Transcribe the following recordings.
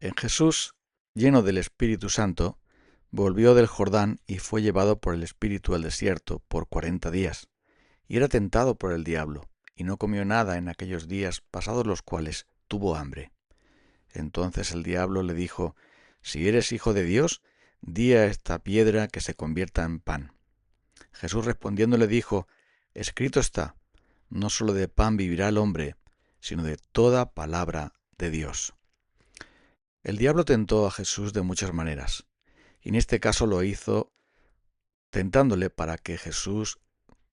En Jesús, lleno del Espíritu Santo, volvió del Jordán y fue llevado por el Espíritu al desierto por 40 días, y era tentado por el diablo, y no comió nada en aquellos días, pasados los cuales tuvo hambre. Entonces el diablo le dijo: Si eres hijo de Dios, di a esta piedra que se convierta en pan. Jesús respondiendo le dijo: Escrito está, no solo de pan vivirá el hombre, sino de toda palabra de Dios. El diablo tentó a Jesús de muchas maneras, y en este caso lo hizo tentándole para que Jesús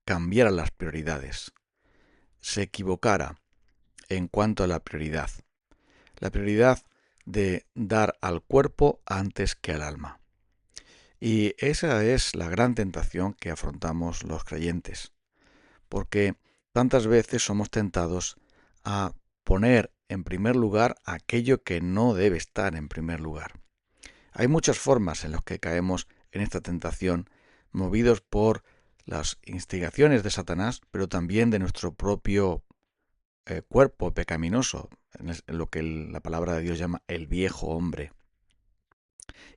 cambiara las prioridades, se equivocara en cuanto a la prioridad de dar al cuerpo antes que al alma. Y esa es la gran tentación que afrontamos los creyentes, porque tantas veces somos tentados a poner en primer lugar aquello que no debe estar en primer lugar. Hay muchas formas en las que caemos en esta tentación, movidos por las instigaciones de Satanás, pero también de nuestro propio cuerpo pecaminoso, en lo que la palabra de Dios llama el viejo hombre.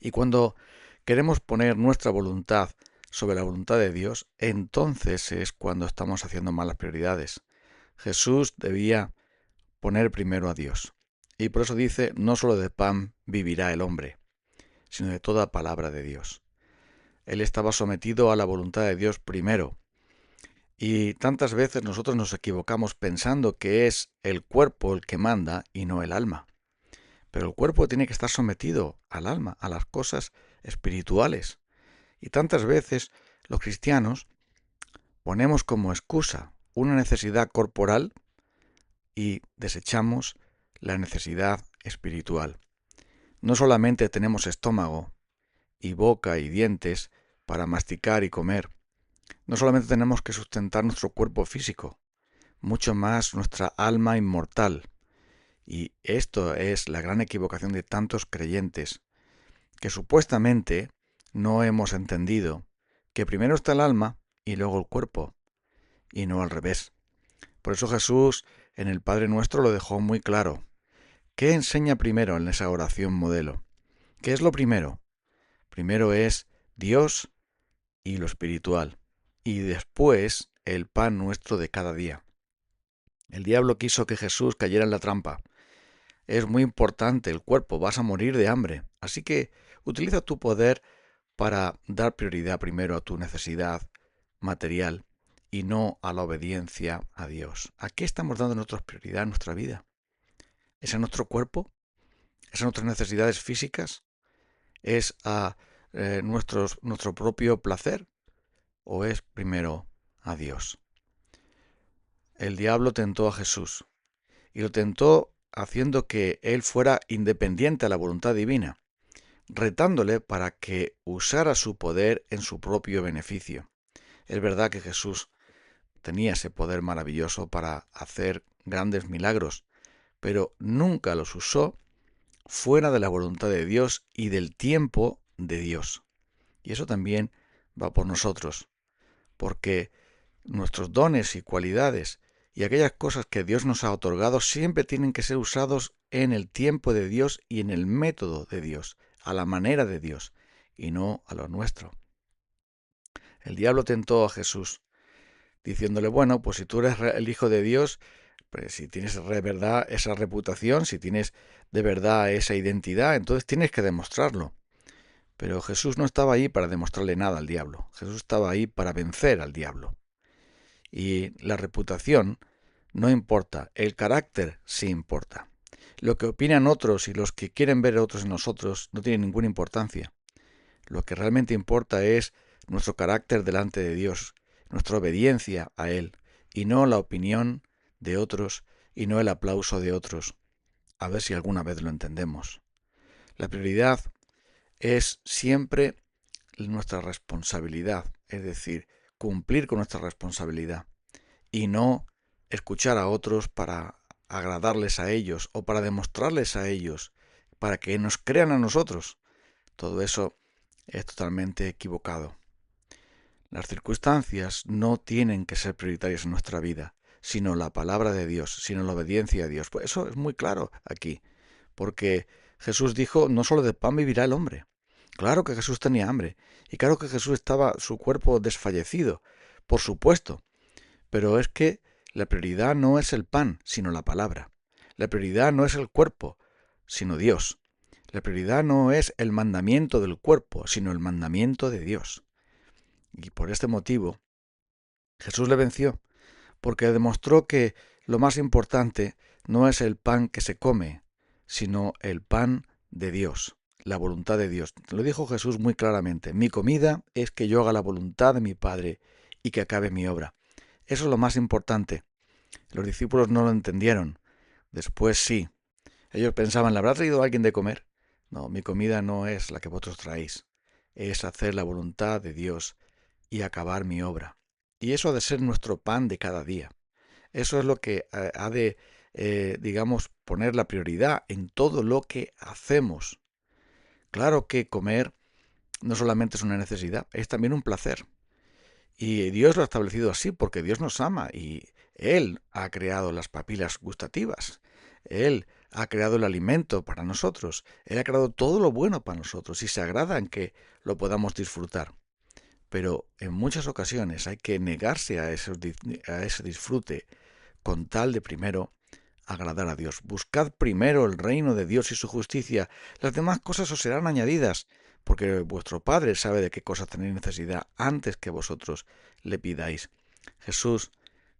Y cuando queremos poner nuestra voluntad sobre la voluntad de Dios, entonces es cuando estamos haciendo malas prioridades. Jesús debía poner primero a Dios. Y por eso dice: no solo de pan vivirá el hombre, sino de toda palabra de Dios. Él estaba sometido a la voluntad de Dios primero. Y tantas veces nosotros nos equivocamos pensando que es el cuerpo el que manda y no el alma. Pero el cuerpo tiene que estar sometido al alma, a las cosas espirituales. Y tantas veces los cristianos ponemos como excusa una necesidad corporal y desechamos la necesidad espiritual. No solamente tenemos estómago y boca y dientes para masticar y comer. No solamente tenemos que sustentar nuestro cuerpo físico, mucho más nuestra alma inmortal. Y esto es la gran equivocación de tantos creyentes, que supuestamente no hemos entendido que primero está el alma y luego el cuerpo, y no al revés. Por eso Jesús en el Padre Nuestro lo dejó muy claro. ¿Qué enseña primero en esa oración modelo? ¿Qué es lo primero? Primero es Dios y lo espiritual, y después el pan nuestro de cada día. El diablo quiso que Jesús cayera en la trampa. Es muy importante el cuerpo, vas a morir de hambre, así que utiliza tu poder para dar prioridad primero a tu necesidad material y no a la obediencia a Dios. ¿A qué estamos dando nuestra prioridad en nuestra vida? ¿Es a nuestro cuerpo? ¿Es a nuestras necesidades físicas? ¿Es a nuestro propio placer? ¿O es primero a Dios? El diablo tentó a Jesús y lo tentó haciendo que él fuera independiente a la voluntad divina, retándole para que usara su poder en su propio beneficio. Es verdad que Jesús tenía ese poder maravilloso para hacer grandes milagros, pero nunca los usó fuera de la voluntad de Dios y del tiempo de Dios. Y eso también va por nosotros, porque nuestros dones y cualidades y aquellas cosas que Dios nos ha otorgado siempre tienen que ser usados en el tiempo de Dios y en el método de Dios, a la manera de Dios, y no a lo nuestro. El diablo tentó a Jesús, diciéndole: bueno, pues si tú eres el Hijo de Dios, pues si tienes de verdad esa reputación, si tienes de verdad esa identidad, entonces tienes que demostrarlo. Pero Jesús no estaba ahí para demostrarle nada al diablo. Jesús estaba ahí para vencer al diablo. Y la reputación no importa, el carácter sí importa. Lo que opinan otros y los que quieren ver a otros en nosotros no tiene ninguna importancia. Lo que realmente importa es nuestro carácter delante de Dios, nuestra obediencia a Él, y no la opinión de otros y no el aplauso de otros. A ver si alguna vez lo entendemos. La prioridad es siempre nuestra responsabilidad, es decir, cumplir con nuestra responsabilidad y no escuchar a otros para agradarles a ellos o para demostrarles a ellos, para que nos crean a nosotros. Todo eso es totalmente equivocado. Las circunstancias no tienen que ser prioritarias en nuestra vida, sino la palabra de Dios, sino la obediencia a Dios. Pues eso es muy claro aquí, porque Jesús dijo, no solo de pan vivirá el hombre. Claro que Jesús tenía hambre, y claro que Jesús estaba su cuerpo desfallecido, por supuesto, pero es que la prioridad no es el pan, sino la palabra. La prioridad no es el cuerpo, sino Dios. La prioridad no es el mandamiento del cuerpo, sino el mandamiento de Dios. Y por este motivo, Jesús le venció, porque demostró que lo más importante no es el pan que se come, sino el pan de Dios, la voluntad de Dios. Lo dijo Jesús muy claramente, mi comida es que yo haga la voluntad de mi Padre y que acabe mi obra. Eso es lo más importante. Los discípulos no lo entendieron. Después sí. Ellos pensaban, ¿le habrá traído alguien de comer? No, mi comida no es la que vosotros traéis. Es hacer la voluntad de Dios y acabar mi obra. Y eso ha de ser nuestro pan de cada día. Eso es lo que ha de, digamos, poner la prioridad en todo lo que hacemos. Claro que comer no solamente es una necesidad, es también un placer. Y Dios lo ha establecido así porque Dios nos ama y Él ha creado las papilas gustativas. Él ha creado el alimento para nosotros. Él ha creado todo lo bueno para nosotros y se agrada en que lo podamos disfrutar. Pero en muchas ocasiones hay que negarse a ese disfrute con tal de primero agradar a Dios. Buscad primero el reino de Dios y su justicia. Las demás cosas os serán añadidas, porque vuestro Padre sabe de qué cosas tenéis necesidad antes que vosotros le pidáis. Jesús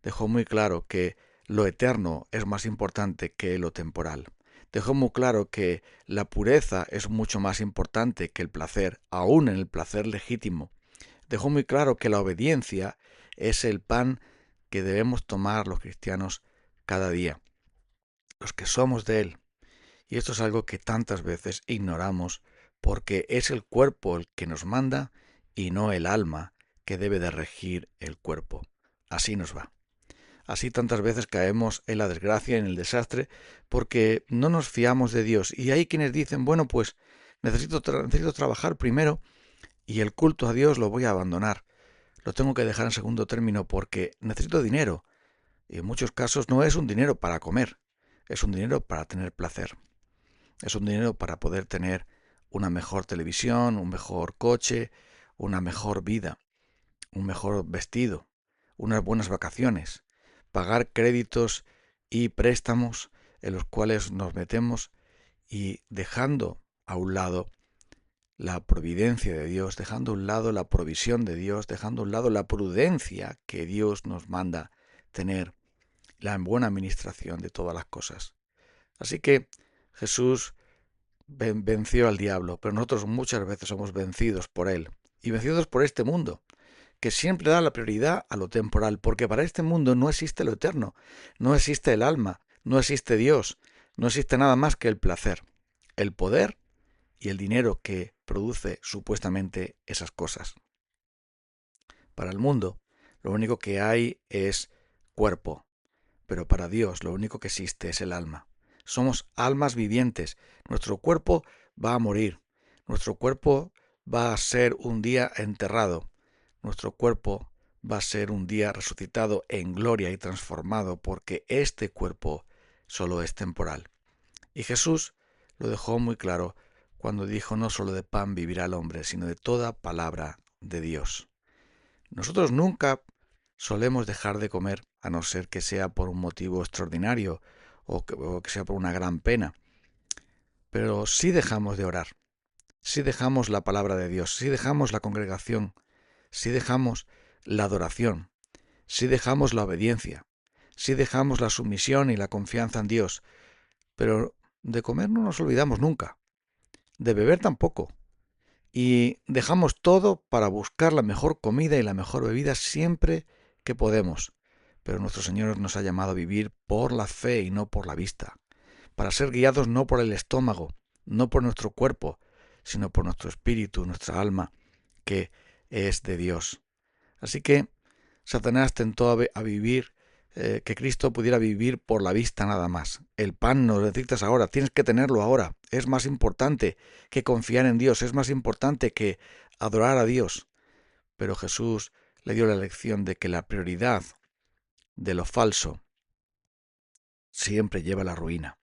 dejó muy claro que lo eterno es más importante que lo temporal. Dejó muy claro que la pureza es mucho más importante que el placer, aún en el placer legítimo. Dejó muy claro que la obediencia es el pan que debemos tomar los cristianos cada día, los que somos de Él. Y esto es algo que tantas veces ignoramos porque es el cuerpo el que nos manda y no el alma que debe de regir el cuerpo. Así nos va. Así tantas veces caemos en la desgracia y en el desastre porque no nos fiamos de Dios. Y hay quienes dicen, bueno, pues necesito trabajar primero y el culto a Dios lo voy a abandonar. Lo tengo que dejar en segundo término porque necesito dinero. Y en muchos casos no es un dinero para comer, es un dinero para tener placer. Es un dinero para poder tener una mejor televisión, un mejor coche, una mejor vida, un mejor vestido, unas buenas vacaciones, pagar créditos y préstamos en los cuales nos metemos y dejando a un lado la providencia de Dios, dejando a un lado la provisión de Dios, dejando a un lado la prudencia que Dios nos manda tener, la buena administración de todas las cosas. Así que Jesús venció al diablo, pero nosotros muchas veces somos vencidos por él y vencidos por este mundo, que siempre da la prioridad a lo temporal, porque para este mundo no existe lo eterno, no existe el alma, no existe Dios, no existe nada más que el placer, el poder y el dinero que produce supuestamente esas cosas. Para el mundo, lo único que hay es cuerpo, pero para Dios lo único que existe es el alma. Somos almas vivientes. Nuestro cuerpo va a morir. Nuestro cuerpo va a ser un día enterrado. Nuestro cuerpo va a ser un día resucitado en gloria y transformado porque este cuerpo solo es temporal. Y Jesús lo dejó muy claro cuando dijo no solo de pan vivirá el hombre, sino de toda palabra de Dios. Nosotros nunca solemos dejar de comer, a no ser que sea por un motivo extraordinario o que sea por una gran pena. Pero sí dejamos de orar, sí dejamos la palabra de Dios, sí dejamos la congregación, sí dejamos la adoración, sí dejamos la obediencia, sí dejamos la sumisión y la confianza en Dios. Pero de comer no nos olvidamos nunca, de beber tampoco. Y dejamos todo para buscar la mejor comida y la mejor bebida siempre que podemos. Pero nuestro Señor nos ha llamado a vivir por la fe y no por la vista, para ser guiados no por el estómago, no por nuestro cuerpo, sino por nuestro espíritu, nuestra alma, que es de Dios. Así que Satanás tentó a vivir, que Cristo pudiera vivir por la vista nada más. El pan no lo necesitas ahora, tienes que tenerlo ahora. Es más importante que confiar en Dios, es más importante que adorar a Dios. Pero Jesús le dio la lección de que la prioridad de lo falso siempre lleva a la ruina.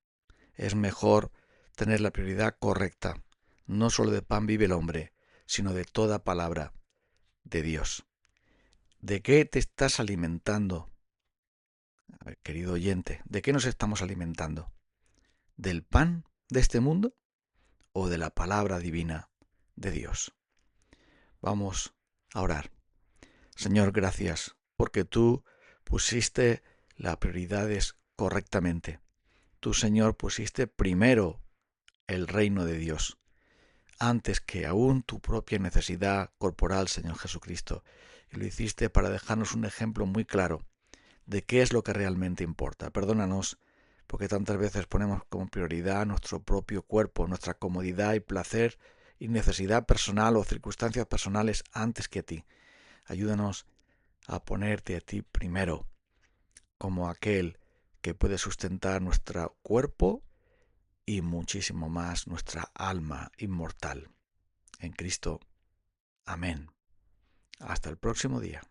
Es mejor tener la prioridad correcta. No solo de pan vive el hombre, sino de toda palabra de Dios. ¿De qué te estás alimentando? A ver, querido oyente, ¿de qué nos estamos alimentando? ¿Del pan de este mundo o de la palabra divina de Dios? Vamos a orar. Señor, gracias, porque tú pusiste las prioridades correctamente. Tú, Señor, pusiste primero el reino de Dios, antes que aún tu propia necesidad corporal, Señor Jesucristo. Y lo hiciste para dejarnos un ejemplo muy claro de qué es lo que realmente importa. Perdónanos, porque tantas veces ponemos como prioridad nuestro propio cuerpo, nuestra comodidad y placer y necesidad personal o circunstancias personales antes que a ti. Ayúdanos a ponerte a ti primero, como aquel que puede sustentar nuestro cuerpo y muchísimo más nuestra alma inmortal. En Cristo. Amén. Hasta el próximo día.